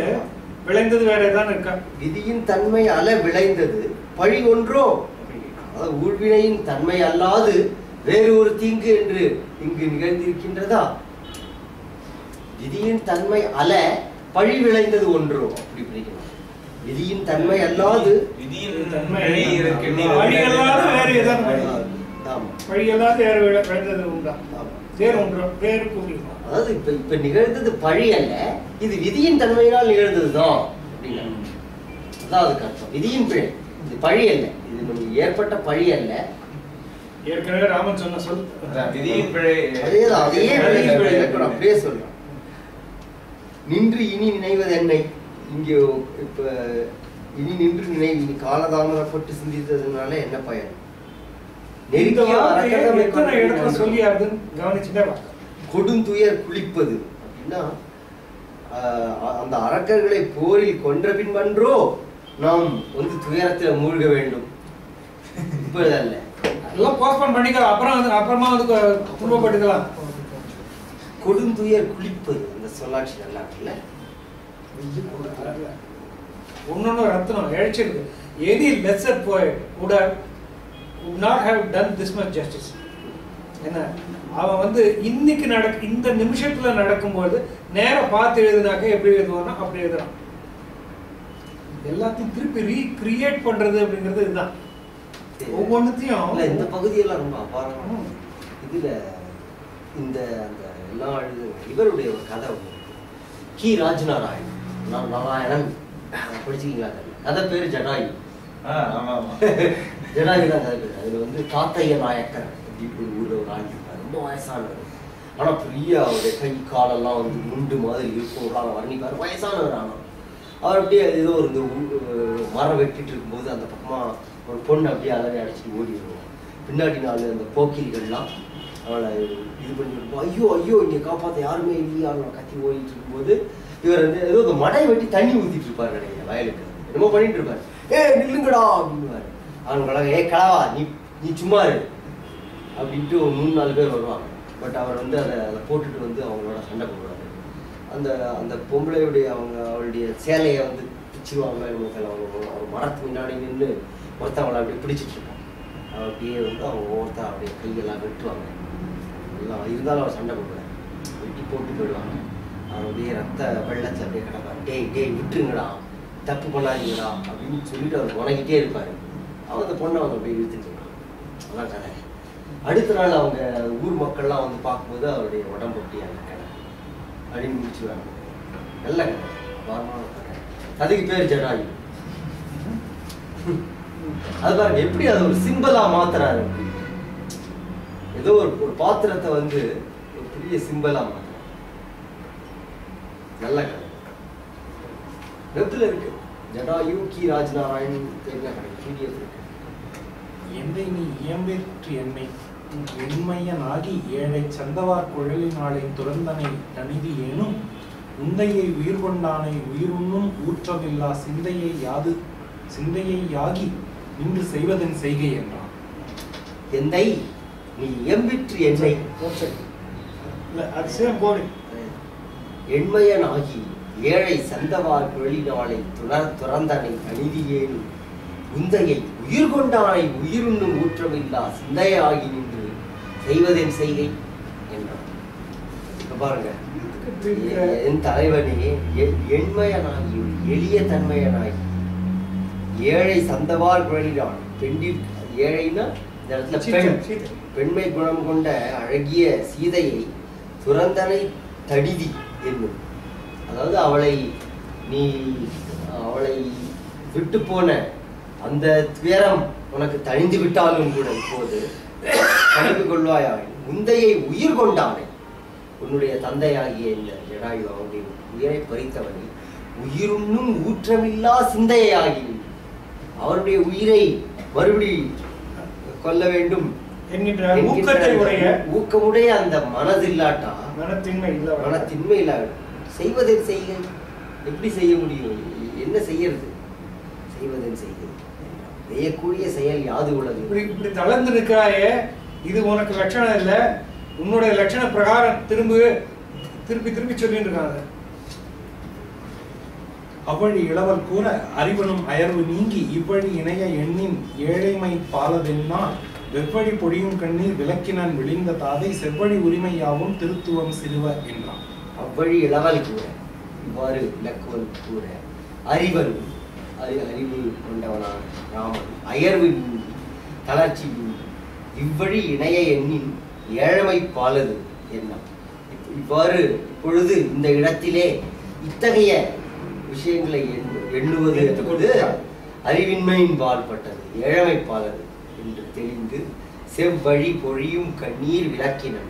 விளைந்தது வேற ஏதாவது இருக்கா? விதியின் தன்மை அல விளைந்தது பழி ஒன்றோ, அதாவது ஊழ்வினையின் தன்மை அல்லாது வேறு ஒரு தீங்கு என்று இங்கு நிகழ்ந்திருக்கின்றதா? விதியின் தன்மை அல பழி விளைந்தது ஒன்றோ அப்படி பிடிக்கணும். விதியின் தன்மை அல்லாது அதாவது இப்ப நிகழ்ந்தது பழி அல்ல, இது விதியின் தன்மையினால் நிகழ்ந்ததுதான் அப்படின்னா அதான் அதுக்கு அர்த்தம். விதியின் பிழை, இது பழி அல்ல, இது நமக்கு ஏற்பட்ட பழி அல்ல. ஏற்கனவே ராமன் சொன்ன சொல் விதியின் பிழை. அதேதான், அதையே விதியின் பிழை அப்படியே சொல்றான். நின்று இனி நினைவது என்னை, இங்கே இப்ப இனி நின்று நினைவு காலதாமதப்பட்டு சிந்தித்ததுனால என்ன பயன்? கொடுந்துயர் குளிப்பது அப்படின்னா அந்த அரக்கர்களை போரில் கொன்ற பின்பன்றோ நாம் வந்து துயரத்துல மூழ்க வேண்டும். இப்பொழுதல்ல, எல்லாம் போஸ்ட்போன் பண்ணிக்கலாம், அப்புறமா வந்து துன்பப்பட்டுக்கலாம். கொடுந்துயர் குளிப்பது அந்த சொல்லாட்சி நல்லா இருக்குல்ல. ஒன்னொன்னு ரத்னம் எழுச்சிருக்கு. Any lesser poet would not have done this much justice. என்ன அவன் வந்து இன்னைக்கு இந்த நிமிஷத்துல நடக்கும்போது நேரா பார்த்து எழுதுனாக்க எப்படி எழுதுவானா அப்படி எழுதுறான். எல்லாத்தையும் திருப்பி ரீக்ரியேட் பண்றது அப்படிங்கிறது இதுதான். ஒவ்வொன்றுத்தையும் இந்த பகுதியெல்லாம் ரொம்ப அபாரமா. இதுல இந்த அந்த எல்லா இவருடைய ஒரு கதை ஒன்று, கி ராஜநாராயணன் படிச்சுக்கீங்களா? கதை பேரு ஜடாயு. ஜடாயு தான் கதை பேரு. அதுல வந்து காத்தைய நாயக்கர் அப்படின்னு ஒரு ஊர்ல ஒரு ஆள் இருப்பார், ரொம்ப வயசானவர். ஆனா பெரிய அவருடைய கை காலெல்லாம் வந்து முண்டு மாதிரி இருக்கும், வர்ணிப்பார். வயசானவர். ஆனா அவர் அப்படியே ஏதோ ஒரு மரம் வெட்டிட்டு இருக்கும்போது அந்த பக்கமா ஒரு பொண்ணு அப்படியே அலறி அடைச்சிட்டு ஓடி வருவோம். பின்னாடி நாள் அந்த போக்கிரிகள்லாம் அவளை இது பண்ணிருப்போம். ஐயோ ஐயோ இங்க காப்பாற்ற யாருமே இல்லையா அவளை கத்தி ஓடிட்டு இருக்கும்போது இவர் வந்து ஏதோ ஒரு மடை வெட்டி தண்ணி ஊத்திட்டு இருப்பாரு நினைக்கிறேன் வயலுக்கு. என்னமோ பண்ணிட்டு இருப்பாரு. நில்லுங்கடா அப்படின்னுவாரு. அவனுக்கு கலவா நீ சும்மா இரு அப்படின்ட்டு ஒரு 3-4 பேர் வருவாங்க. பட் அவர் வந்து அதை போட்டுட்டு வந்து அவங்களோட சண்டை போடுவாரு. அந்த அந்த பொம்பளையுடைய அவளுடைய சேலையை வந்து பிச்சுருவாங்க. அவங்க மரத்துக்கு முன்னாடி நின்று ஒருத்தவங்களை அப்படியே பிடிச்சிட்டு இருப்பான். அப்படியே வந்து அவங்க ஒவ்வொருத்தர் அப்படியே கையெல்லாம் வெட்டுவாங்க. எல்லாம் இருந்தாலும் அவர் சண்டை போடுவார். வெட்டி போட்டு போயிடுவாங்க. அவர் அப்படியே ரத்த வெள்ளத்தை அப்படியே கிடப்பார். டேய் விட்டுருங்கடா, தப்பு பண்ணாதீங்கடா அப்படின்னு சொல்லிட்டு அவர் உணகிட்டே இருப்பார். அவங்க அந்த பொண்ணை அவங்க அப்படியே இழுத்துட்டு இருக்காங்க. அதான் கதை. அடுத்த நாள் அவங்க ஊர் மக்கள்லாம் வந்து பார்க்கும்போது அவருடைய உடம்பு அப்படியே அந்த கதை அப்படின்னு முடிச்சுடுவாங்க. நல்ல கதை, அபாரமான கதை. கதைக்கு பேர் ஜடாயு. அது பாருங்க எப்படி அது ஒரு சிம்பிளா மாத்துறாரு. ஏதோ ஒரு பாத்திரத்தை வந்து ஒரு பெரிய சிம்பிளா மாத்துறாரு. நல்ல கதை. வெப்ல இருக்கு. ஜடாயு கி ராஜநாராயணன் தெரிஞ்ச கடை PDF இருக்கு. எந்தை நீ இயம்பேற்று என்னை வெண்மையனாகி ஏழை சந்தவார் குழலினாளை துறந்தனை தனிதி ஏனும் உந்தையை உயிர் கொண்டானை உயிருண்ணும் ஊற்றமில்லா சிந்தையை யாகி நின்று செய்வதன் செய்கை என்றான். எந்தை நீ இயம்பிற்று என்னை எண்மையனாகி ஏழை சந்தவார் குழலினாளை துறந்தனை அநீதியேனும் உந்தையை உயிர் கொண்டானை உயிருண்ணும் ஊற்றமில்லா சிந்தையாகி நின்று செய்வதென் செய்கை என்றார். பாருங்க, என் தலைவனே எண்மையனாகி எளிய தன்மையனாகி ஏழை சந்தவார் குழலினாள் பெண்டில் ஏழைனா இந்த இடத்துல பெண்மை குணம் கொண்ட அழகிய சீதையை துறந்தனை தடிதி என்னும், அதாவது அவளை விட்டு போன அந்த துயரம் உனக்கு தணிந்து விட்டாலும் கூட இப்போது கணக்கு கொள்வாயாய் முந்தையை உயிர் கொண்டானை உன்னுடைய தந்தையாகிய இந்த ஜடாயு அவனுடைய உயிரை பறித்தவனை உயிருண்ணும் ஊற்றமில்லா சிந்தையாகி அவருடைய உயிரை மறுபடி கொல்ல வேண்டும் ஊக்கமுடைய அந்த மனதில்லாட்டா மனத்தின்மை இல்லாத செய்வதன் செய்கை எப்படி செய்ய முடியும்? என்ன செய்யறது? செய்வதன் செய்கை செய்யக்கூடிய செயல் யாது உள்ளது? இப்படி தளர்ந்து இருக்கிறாயே, இது உனக்கு லட்சணம் இல்லை, உன்னுடைய லட்சண பிரகாரம் திருப்பி சொல்லிட்டு இருக்காங்க. அவ்வழி இளவல் கூற அறிவனும் அயர்வு நீங்கி இவ்வழி இணைய எண்ணின் ஏழைமை பாலதென்னால் வெவ்வழி பொடியும் கண்ணீர் விளக்கினான் விழிந்த தாதை செவ்வழி உரிமையாவும் திருத்துவம் சிறுவ என்றான். அவ்வழி இளவல் கூற இவ்வாறு விளக்குவல் கூற அறிவன் அறிவு கொண்டவனான ராமன் அயர்வு நீங்கி தளர்ச்சி நீங்கி இவ்வழி இணைய எண்ணின் ஏழமை பாலது எண்ணம். இவ்வாறு இப்பொழுது இந்த இடத்திலே இத்தகைய விஷயங்களை எண்ணுவது அறிவின்மையின் பால்பட்டது, ஏழமை பாலது என்று தெளிந்து செவ்வழி பொழியும் கண்ணீர் விளக்கினன்.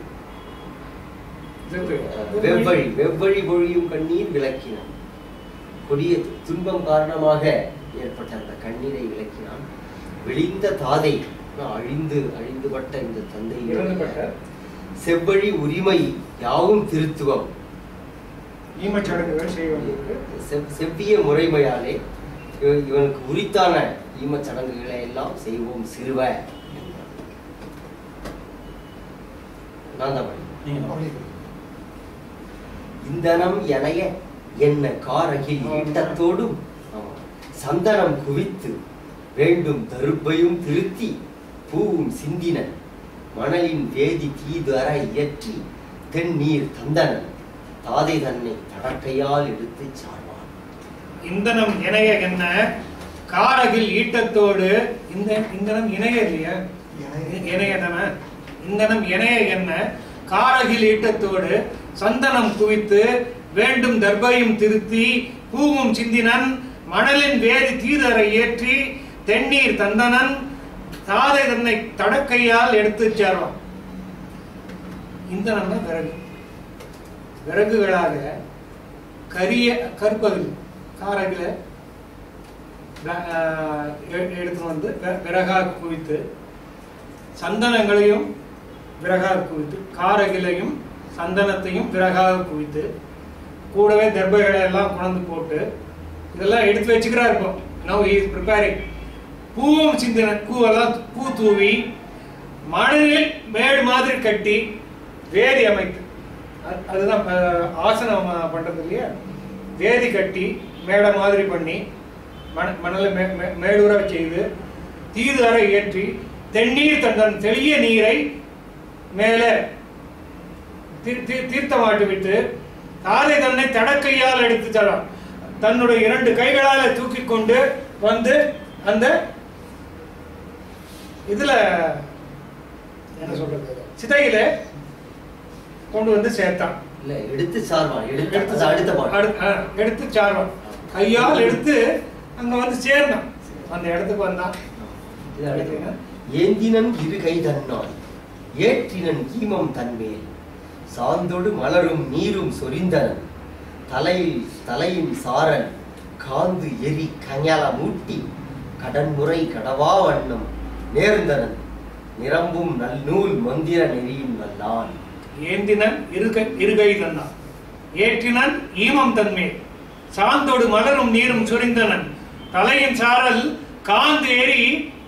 வெவ்வழி பொழியும் கண்ணீர் விளக்கினான். கொடிய துன்பம் காரணமாக ஏற்பட்ட அந்த கண்ணீரை விளக்கினான். விழிந்த தாதை அழிந்துபட்ட இந்த தந்தை செவ்வழி உரிமை யாவும் திருத்துவம் செவ்விய முறைமையாலே இவனுக்கு உரித்தான ஈமச் சடங்குகளை எல்லாம் செய்வோம் சிறுவ. இந்தனம் எனைய என்ன காரகில் ஈட்டத்தோடும் சந்தனம் குவித்து வேண்டும் தருப்பையும் திருத்தி பூவும் சிந்தினன் மணலின் வேதி தீது அற இயற்றி தென்னீர் தந்தனன் தாதை தன்னை தடக்கையால் எடுத்து சாழ்வான். இந்தனம் இணைய என்ன காரகில் ஈட்டத்தோடு இந்தனம் இணைய இல்லையா இணையதன இந்தனம் இணைய என்ன காரகில் ஈட்டத்தோடு சந்தனம் குவித்து வேண்டும் தர்பையும் திருத்தி பூவும் சிந்தினன் மணலின் வேதி தீதர ஏற்றி தென்னீர் தந்தனன் தாதை தன்னை தடக்கையால் எடுத்து சேர்வான். இந்தனம்னா விறகு, விறகுகளாக கரிய கற்பதில் காரகில எடுத்து வந்து விறகாக குவித்து சந்தனங்களையும் விறகாக குவித்து காரகிலையும் சந்தனத்தையும் விறகாக குவித்து கூடவே தர்பைகளை எல்லாம் கொண்டு போட்டு இதெல்லாம் எடுத்து வச்சுக்கிறா இருக்கும். Now he is preparing. பூவும் சிந்தின பூவெல்லாம் பூ தூவி மணலில் மேடு மாதிரி கட்டி வேதி அமைத்து, அதுதான் ஆசனம் பண்றது இல்லையா, வேதி கட்டி மேடை மாதிரி பண்ணி மணலை மேடுற செய்து தீது அறை ஏற்றி தென்னீர் தந்தன் தெளிய நீரை மேலே தீர்த்தமாட்டு விட்டு தாதை தன்னை தடக்கையால் எடுத்து தரான். தன்னுடைய 2 கைகளால் தூக்கி கொண்டு வந்து அந்த இதுல என்ன சொல்றது சிதையில கொண்டு வந்து சேர்த்தான். இல்ல எடுத்து சார்வான், எடுத்து சார்வான், கையால் எடுத்து அங்க வந்து சேர்ந்தான், அந்த இடத்துக்கு வந்தான். ஏந்தினன் இரு கை தன்னான் ஏற்றினன் ஈமம் தன்மேல் சாந்தொடு மலரும் நீரும் சொரிந்தனன் தலையின் சாரன் காந்து எரி கஞல மூட்டி கடன்முறை கடவா வண்ணம் நேர்ந்தனன் நிரம்பும் நல்நூல் மந்திர நெறியும் நல்லான். ஏந்தினன் இருகை தன்னான் ஏற்றினன் ஈமம் தன்மேல் சாந்தோடு மலரும் நீரும் சொரிந்தனன் தலையின் சாரல் காந்து எரி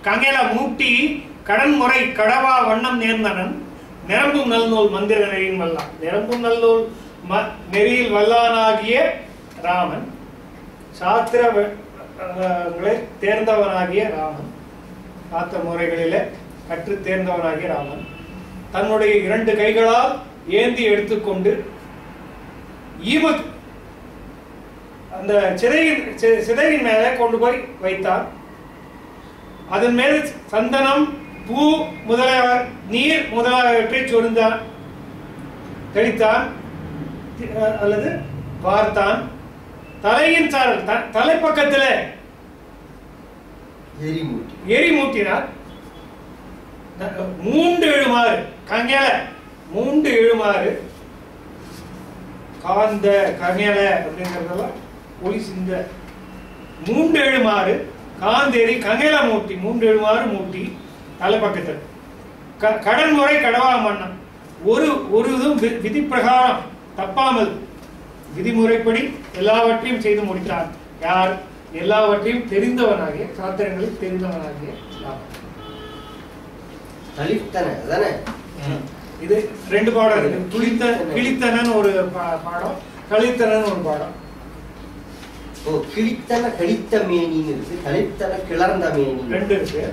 கஞல மூட்டி கடன்முறை கடவா வண்ணம் நேர்ந்தனன் நிரம்பும் நல்நூல் மந்திர நெறியின் வல்லான். நிரம்பும் நல்நூல் நெறியில் வல்லானாகிய ராமன், சாஸ்திரங்களை தேர்ந்தவனாகிய ராமன், சாஸ்திர முறைகளிலே கற்று தேர்ந்தவனாகிய ராமன் தன்னுடைய 2 கைகளால் ஏந்தி எடுத்துக்கொண்டு அந்த சிதையின் மேலே கொண்டு போய் வைத்தார். அதன் மேல் சந்தனம், பூ முதலாக நீர் முதலாகவற்றை சொரிந்தான், தெளித்தான் அல்லது பார்த்தான். தலையின் சாரல் தலைப்பக்கத்தில் எரி மூட்டினார். 3 எழுமாறு கங்கேல 3 எழுமாறு காந்த கங்கேல அப்படிங்கிறதெல்லாம் ஒளி சிந்த 3 எழுமாறு காந்தேரி கங்கேல மூட்டி 3 எழுமாறு மூட்டி தலைப்பக்கத்தில் கடன்முறை கடவா மன்னன் ஒரு இதுவும் விதி பிரகாரம் தப்பாமல் விதிமுறைப்படி எல்லாவற்றையும் செய்து முடித்தான். யார்? எல்லாவற்றையும் தெரிந்தவனாகிய, சாத்திரங்களில் தெரிந்தவனாகிய இது 2 பாடம் இருக்கு. கிளித்தனன் ஒரு பாடம், கலித்தனன் ஒரு பாடம். கிளித்தன கழித்த மேனி இருக்கு, கலித்தன கிளர்ந்த மேனி 2 இருக்கு.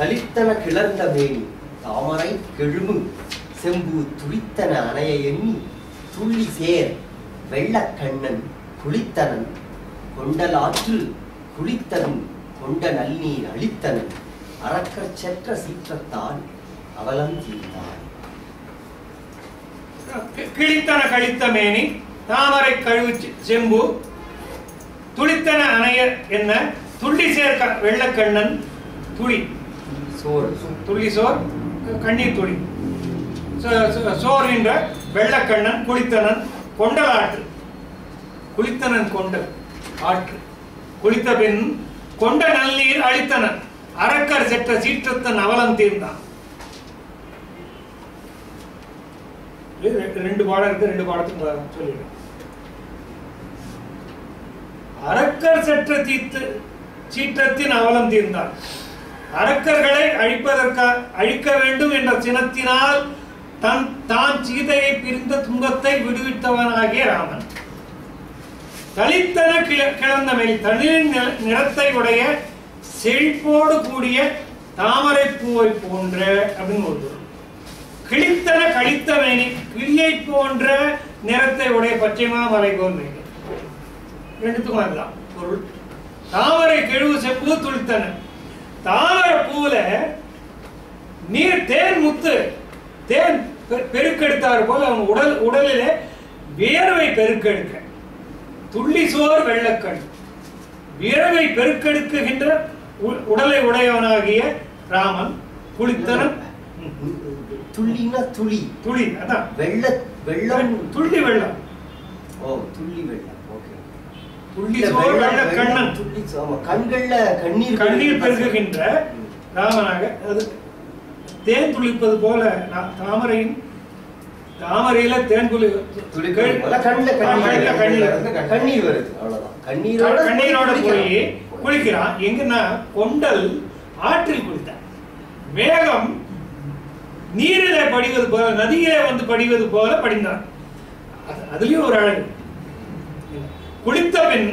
கலித்தன கிளர்ந்த மேனி தாமரை கெழுமு செம்பு துளித்தன அணைய எண்ணி துள்ளி சேர் வெள்ளக்கண்ணன் குளித்தனன் கொண்டலாற்று குளித்தனன் கொண்ட நல்லீர் அளித்தனன் அரக்கர் செற்ற சீற்றத்தான் அவலம் தீர்த்தான். கிளித்தன கழித்த மேனி தாமரை கழுவு செம்பு துளித்தன அணைய என்ன துள்ளி சேர்க்க வெள்ளக்கண்ணன் துளி சோர் துள்ளி சோர் கண்ணீர் துளி சோர் என்ற வெள்ளக்கண்ணன் குளித்தனன் கொண்டல் ஆற்று குளித்தனன் கொண்டல் ஆற்று குளித்த பின் கொண்ட நல்லீர் அளித்தனன் அரக்கர் செற்ற சீற்றத்தன் அவலம் தீர்ந்தான். 2 பாடம் இருக்கு. 2 பாடத்துக்கு சொல்லிடுறேன். அரக்கர் செற்ற சீற்றத்தின் அவலம் தீர்ந்தான். அரக்கர்களை அழிக்க வேண்டும் என்ற சினத்தினால் தான் சீதையை பிரிந்த துன்பத்தை விடுவித்தவனாகிய ராமன் தலித்தன கிளர்ந்த மேல் தண்ணீரின் நிறத்தை உடைய செழிப்போடு கூடிய தாமரை பூவை போன்ற அப்படின்னு ஒரு கிழித்தன கழித்த மேனி கிளியை போன்ற நிறத்தை உடைய பச்சைமா மலை போல் மேனி 2த்துக்கும் அதுதான் பொருள். தாமரை கெழுவு செப்பு துளித்தன தாமரை பூல நீர் தேன் முத்து தேன் பெருக்கெடுத்தார் போல அவன் உடலிலே வியர்வை பெருக்கெடுக்க துள்ளி சோர் வெள்ளக்கண் வியர்வை பெருக்கெடுக்குகின்ற உடலை உடையவனாகிய ராமன் குளித்தனன் துள்ளினா துளி துளி அதான் வெள்ளம் துள்ளி வெள்ளம் துள்ளி வெள்ளம் துள்ளி சோர் வெள்ளக்கண்ணன் கண்கள்ல கண்ணீர் பெருகுகின்ற ராமனாக அது தேன் துளிப்பது போல தாமரையில தேன் கண்ணீர் வருது அவ்வளவுதான். கண்ணீரோட போய் குளிக்கிறான். எங்கன்னா கொண்டல் ஆற்றில் குளித்தான். மேகம் நீரிலே படிவது போல நதியிலே வந்து படிவது போல படிந்தான். அதுலயும் ஒரு அழகு. குளித்த பின்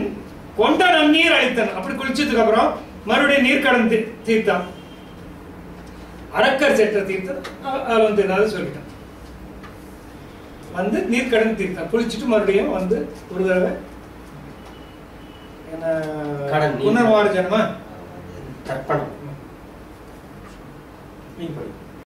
கொண்ட நன்னீர் அளித்தான். அப்படி குளிச்சதுக்கு அப்புறம் மறுபடியும் நீர் கடந்து தீர்த்தான். அரக்கர் செற்ற தீர்த்தம் வந்து ஏதாவது சொல்லிட்டான். வந்து நீர் கடந்து தீர்த்தான். குளிச்சுட்டு மறுபடியும் வந்து ஒரு தடவை புனர்வார ஜன்ம தர்ப்பணம் நீ படி.